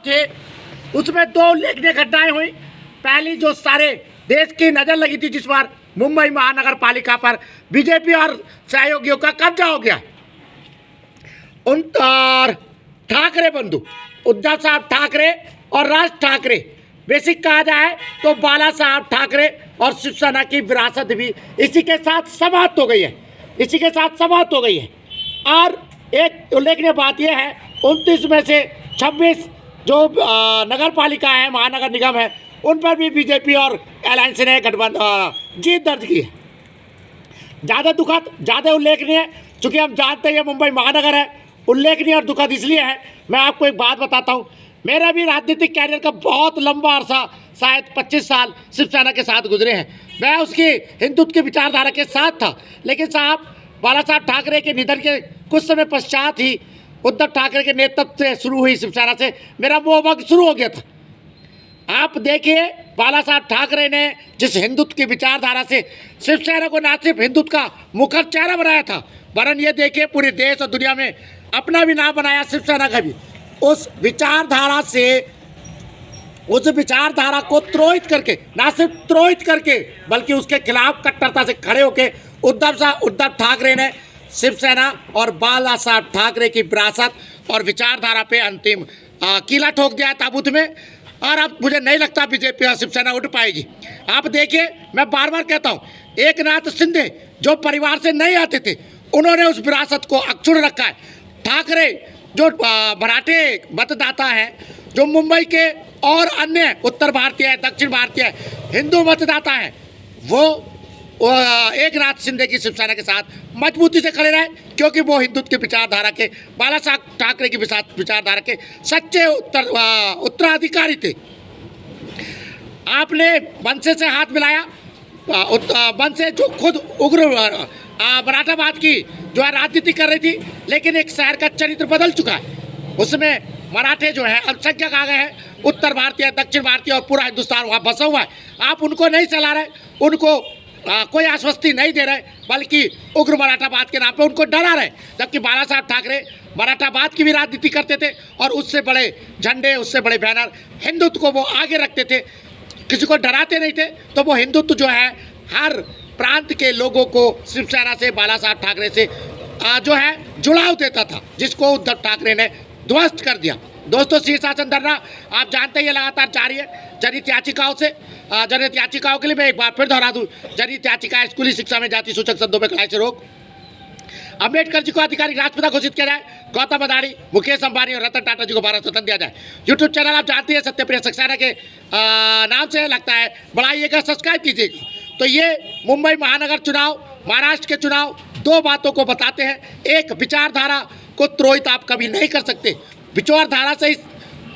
थे उसमें दो उल्लेखनीय घटनाएं हुई। पहली, जो सारे देश की नजर लगी थी, जिस पर मुंबई महानगर पालिका पर बीजेपी और सहयोगियों का कब्जा हो गया। उन ठाकरे बंधु उद्धव साहब ठाकरे और राज ठाकरे, बेसिक कहा जाए तो बाला साहब ठाकरे और शिवसेना की विरासत भी इसी के साथ समाप्त हो गई है, इसी के साथ समाप्त हो गई है। और एक उल्लेखनीय बात यह है, 29 में से 26 जो नगर पालिका है, महानगर निगम है, उन पर भी बीजेपी और अलायंस ने गठबंधन जीत दर्ज की है। ज़्यादा दुखद, ज़्यादा उल्लेखनीय, चूँकि हम जानते हैं मुंबई महानगर है, उल्लेखनीय और दुखद इसलिए है। मैं आपको एक बात बताता हूँ, मेरा भी राजनीतिक कैरियर का बहुत लंबा अरसा, शायद 25 साल शिवसेना के साथ गुजरे हैं। मैं उसकी हिंदुत्व की विचारधारा के साथ था, लेकिन साहब बाला साहब ठाकरे के निधन के कुछ समय पश्चात ही उद्धव ठाकरे के नेतृत्व से शुरू हुई शिवसेना से मेरा मोहभंग शुरू हो गया था। आप देखिए, बाला साहब ठाकरे ने जिस हिंदुत्व की विचारधारा से शिवसेना को न सिर्फ हिंदुत्व का मुखर चेहरा बनाया था, वरन ये देखिए पूरे देश और दुनिया में अपना भी नाम बनाया शिवसेना का भी। उस विचारधारा को त्रोहित करके, ना सिर्फ त्रोहित करके, बल्कि उसके खिलाफ कट्टरता से खड़े होकर उद्धव ठाकरे ने शिवसेना और बाला साहब ठाकरे की विरासत और विचारधारा पे अंतिम कीला ठोक दिया ताबूत में। और अब मुझे नहीं लगता बीजेपी और शिवसेना उठ पाएगी। आप देखिए, मैं बार बार कहता हूँ, एकनाथ शिंदे जो परिवार से नहीं आते थे, उन्होंने उस विरासत को अक्षुण्ण रखा है। ठाकरे जो मराठे मतदाता हैं, जो मुंबई के और अन्य उत्तर भारतीय, दक्षिण भारतीय हिंदू मतदाता हैं, वो एकनाथ शिंदे की शिवसेना के साथ मजबूती से खड़े रहे, क्योंकि वो हिंदुत्व की विचारधारा के, बाला साहब ठाकरे की विचारधारा के सच्चे उत्तराधिकारी थे। आपने मनसे से हाथ मिलाया, मनसे जो खुद उग्र मराठावाद की जो है राजनीति कर रही थी, लेकिन एक शहर का चरित्र बदल चुका है। उसमें मराठे जो है अल्पसंख्यक आ गए हैं, उत्तर भारतीय, दक्षिण भारतीय और पूरा हिंदुस्तान वहाँ बसा हुआ है। आप उनको नहीं चला रहे, उनको कोई आश्वस्ति नहीं दे रहे, बल्कि उग्र मराठावाद के नाम पे उनको डरा रहे। जबकि बाला साहब ठाकरे मराठावाद की भी राजनीति करते थे और उससे बड़े झंडे, उससे बड़े बैनर, हिंदुत्व को वो आगे रखते थे, किसी को डराते नहीं थे। तो वो हिंदुत्व जो है हर प्रांत के लोगों को शिवसेना से, बाला साहब ठाकरे से जो है जुड़ाव देता था, जिसको उद्धव ठाकरे ने ध्वस्त कर दिया। दोस्तों, शीर्षासन धरना आप जानते ही लगातार जारी है जनहित याचिकाओं से। जनहित याचिकाओं के लिए मैं एक बार फिर दोहरा दूं, जनहित याचिका स्कूली शिक्षा में जाति सूचक शब्दों में कड़ाई से रोक, अम्बेडकर जी को आधिकारिक राष्ट्रपिता घोषित किया जाए, गौतम अदानी, मुकेश अंबानी और रतन टाटा जी को भारत रत्न दिया जाए। यूट्यूब चैनल आप जानते हैं सत्यप्रिय सक्सेना के नाम से लगता है, बढ़ाइएगा, सब्सक्राइब कीजिएगा। तो ये मुंबई महानगर चुनाव, महाराष्ट्र के चुनाव दो बातों को बताते हैं। एक, विचारधारा को त्रोहित आप कभी नहीं कर सकते। विचारधारा से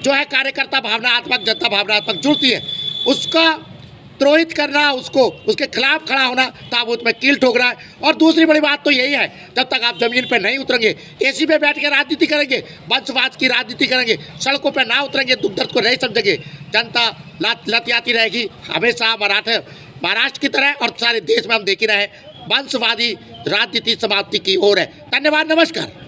जो है कार्यकर्ता भावनात्मक, जनता भावनात्मक जुड़ती है, उसका त्रोहित करना, उसको उसके खिलाफ खड़ा होना ताबूत में कील ठोक रहा है। और दूसरी बड़ी बात तो यही है, जब तक आप जमीन पर नहीं उतरेंगे, एसी पे बैठ के राजनीति करेंगे, वंशवाद की राजनीति करेंगे, सड़कों पर ना उतरेंगे, दुख दर्द को नहीं समझेंगे, जनता लतियाती रहेगी। हमेशा महाराष्ट्र की तरह और सारे देश में हम देख ही रहे, वंशवादी राजनीति समाप्ति की ओर है। धन्यवाद, नमस्कार।